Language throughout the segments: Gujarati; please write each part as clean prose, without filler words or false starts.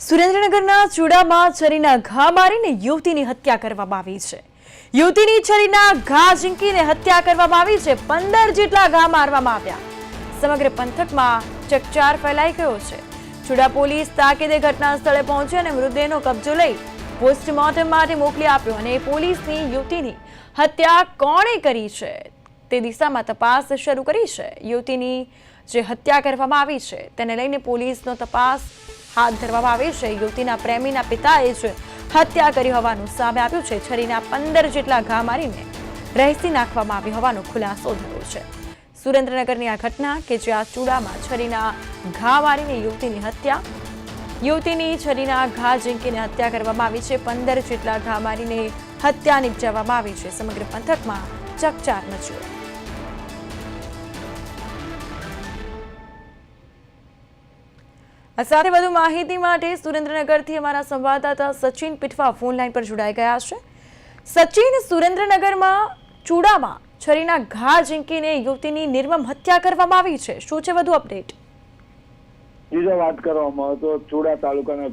સુરેન્દ્રનગરના ચૂડામાં છરીના ઘા મારીને યુવતીની હત્યા કરવામાં આવી છે। યુવતીની છરીના ઘા ઝીંકીને હત્યા કરવામાં આવી છે। 15 જેટલા ઘા મારવામાં આવ્યા। સમગ્ર પંથકમાં ચકચાર ફેલાઈ ગયો છે। ચૂડા પોલીસ તાકીદે ઘટના સ્થળે પહોંચી અને મૃતદેહનો કબજો લઈ પોસ્ટમોર્ટમ માટે મોકલી આપ્યો અને પોલીસની યુવતીની હત્યા કોણે કરી છે તે દિશામાં તપાસ શરૂ કરી છે। યુવતીની જે હત્યા કરવામાં આવી છે તેને લઈને પોલીસનો તપાસ હાથ ધરવામાં આવી છે। યુવતીના પ્રેમીના પિતાએ જ હત્યા કરી હોવાનું સામે આવ્યું છે। છરીના 15 જેટલા ઘા મારીને રહેસી નાખવામાં આવી હોવાનો ખુલાસો થયો છે। સુરેન્દ્રનગરની આ ઘટના કે જ્યાં ચૂડામાં છરીના ઘા મારીને યુવતીની છરીના ઘા ઝીંકીને હત્યા કરવામાં આવી છે। 15 જેટલા ઘા મારીને હત્યા નિપજાવવામાં આવી છે। સમગ્ર પંથકમાં ચકચાર મચ્યો। આ સાથે વધુ માહિતી માટે સુરેન્દ્રનગરથી અમારા સંવાદદાતા સચિન પીઠવા ફોન લાઈન પર જોડાઈ ગયા છે। સચિન, સુરેન્દ્રનગરમાં ચૂડામાં છરીના ઘા ઝીંકીને યુવતીની નિર્મમ હત્યા કરવામાં આવી છે, શું છે વધુ અપડેટ? બીજો વાત કરવામાં આવે તો ચૂડા તાલુકાના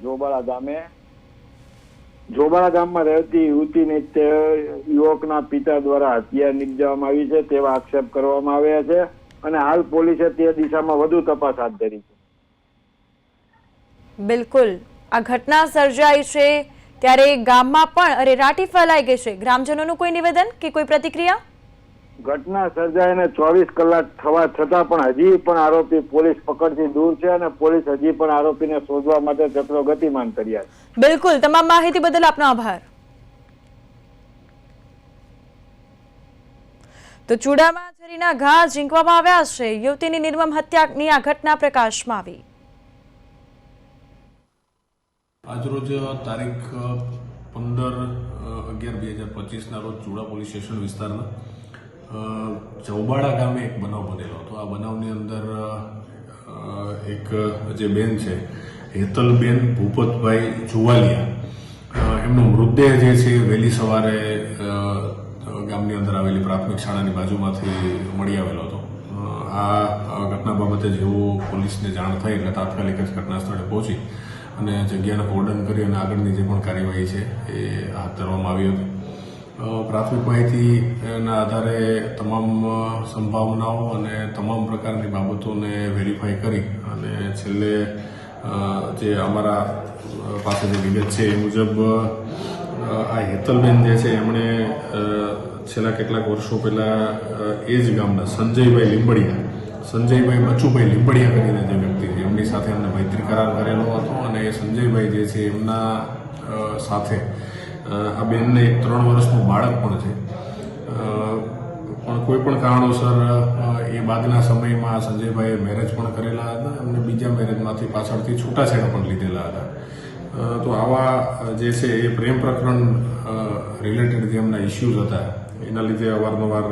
જોબાળા ગામમાં રહેતી યુવતીને યુવકના પિતા દ્વારા હત્યા નિપજાવવામાં આવી છે તેવા આક્ષેપ કરવામાં આવ્યા છે અને હાલ પોલીસે તે દિશામાં વધુ તપાસ હાથ ધરી છે। બિલકુલ, આ ઘટના સર્જાઈ છે ત્યારે ગામમાં પણ અરેરાટી ફેલાઈ ગઈ છે। ગ્રામજનોનું કોઈ નિવેદન કે કોઈ પ્રતિક્રિયા? ઘટના સર્જાઈને 24 કલાક થવા છતાં પણ હજી પણ આરોપી પોલીસ પકડથી દૂર છે અને પોલીસ હજી પણ આરોપીને શોધવા માટે ચક્રો ગતિમાન કર્યા છે। બિલકુલ, તમામ માહિતી બદલ આપનો આભાર। તો ચૂડામાં છરીના ઘા ઝીંકવામાં આવ્યા છે। યુવતીની નિર્મમ હત્યાની આ ઘટના પ્રકાશમાં આવી। આજરોજ તારીખ 15/11/2025 ના રોજ ચૂડા પોલીસ સ્ટેશન વિસ્તારના ચૌબાળા ગામે એક બનાવ બનેલો હતો। આ બનાવની અંદર એક જે બેન છે હેતલબેન ભૂપતભાઈ જુવાલિયા, એમનો મૃતદેહ જે છે વહેલી સવારે ગામની અંદર આવેલી પ્રાથમિક શાળાની બાજુમાંથી મળી આવેલો હતો। આ ઘટના બાબતે જેવું પોલીસને જાણ થઈ એટલે તાત્કાલિક જ ઘટના સ્થળે પહોંચી અને જગ્યાને કોર્ડન કરી અને આગળની જે પણ કાર્યવાહી છે એ હાથ ધરવામાં આવી હતી। પ્રાથમિક માહિતીના આધારે તમામ સંભાવનાઓ અને તમામ પ્રકારની બાબતોને વેરીફાઈ કરી અને છેલ્લે જે અમારા પાસે જે વિગત છે એ મુજબ આ હેતલબેન જે છે એમણે છેલ્લા કેટલાક વર્ષો પહેલાં એ જ ગામના સંજયભાઈ બચુભાઈ લીંબડિયા કરીને જે વ્યક્તિ છે એમની સાથે એમને મૈત્રી કરાર કરેલો હતો અને એ સંજયભાઈ જે છે એમના સાથે આ બેનને 3 વર્ષનું બાળક પણ છે, પણ કોઈ પણ કારણોસર એ બાદના સમયમાં સંજયભાઈએ મેરેજ પણ કરેલા હતા અને બીજા મેરેજમાંથી પાછળથી છૂટાછેડા પણ લીધેલા હતા। તો આવા જે છે એ પ્રેમ પ્રકરણ રિલેટેડ જે એમના ઇસ્યુઝ હતા એના લીધે અવારનવાર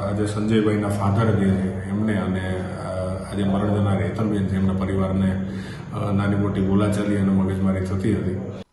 આજે સંજયભાઈના ફાધર જે છે એમને અને આજે મરણ જનાર હેતલબેન છે એમના પરિવારને નાની મોટી બોલાચાલી અને મગજમારી થતી હતી।